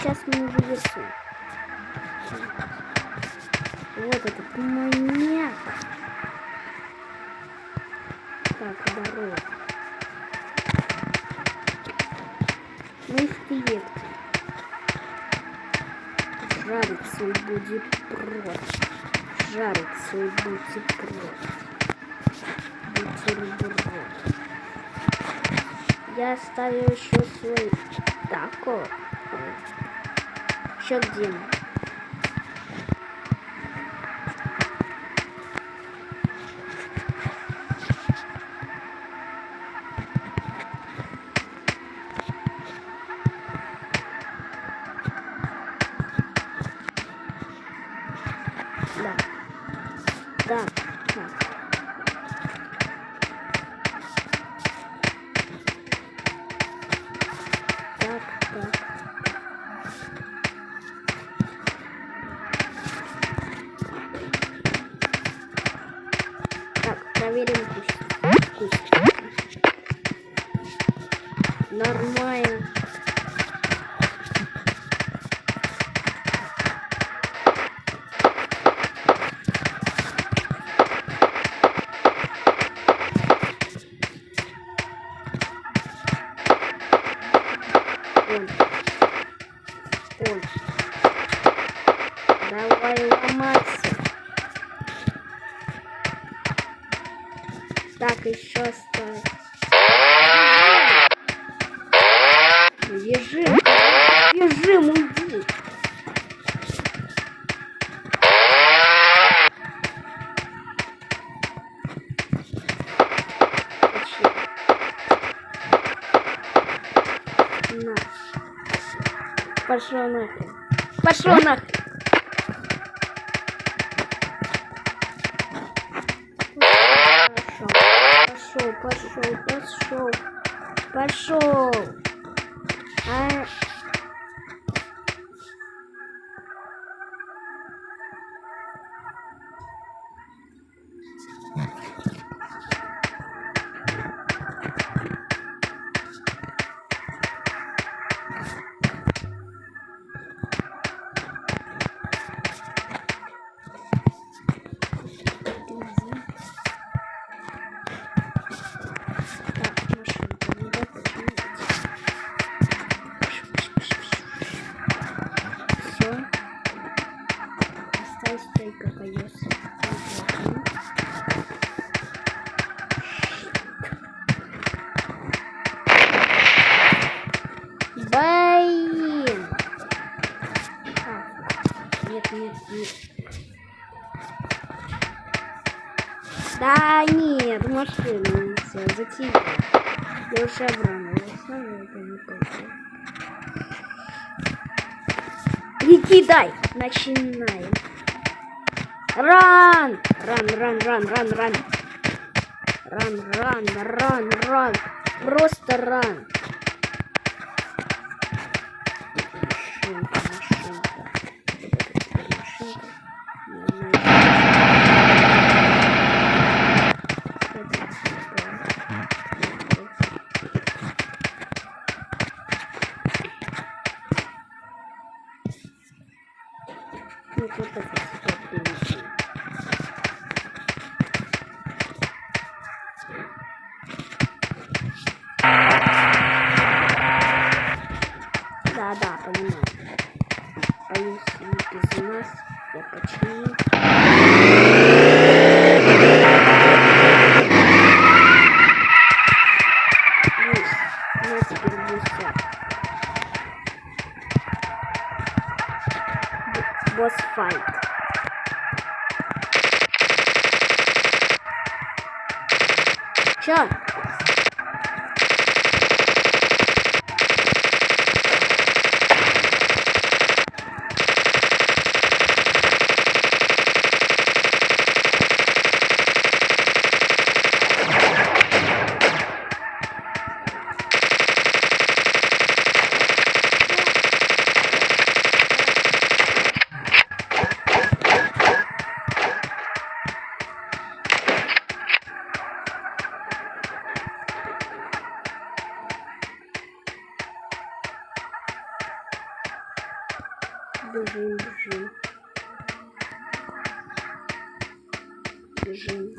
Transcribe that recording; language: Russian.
сейчас мы в лесу. Вот этот маньяк. Так, здорово. Мы в клетке. Жарится и будет прочь. Жарится и будет прочь. Бутерброд. Я оставил еще свой тако. Еще где мы? Да. Так, проверим куст. Нормально. Он. Давай ломаться. Так, еще осталось. Бежим, уйди. На. Пошел нахрен. Пошел нахрен. Пошел. Блин! Нет. Да нет, машина, все, затихла. Я уже обранулась, это не пойдет. Не кидай! Начинаем. Ран! Ран. Просто ран. Машинка. Да, понимаю. Боюсь, без нас я почему? Теперь гуся. Босс файт. Чё? Бежим, бежим. Бежим.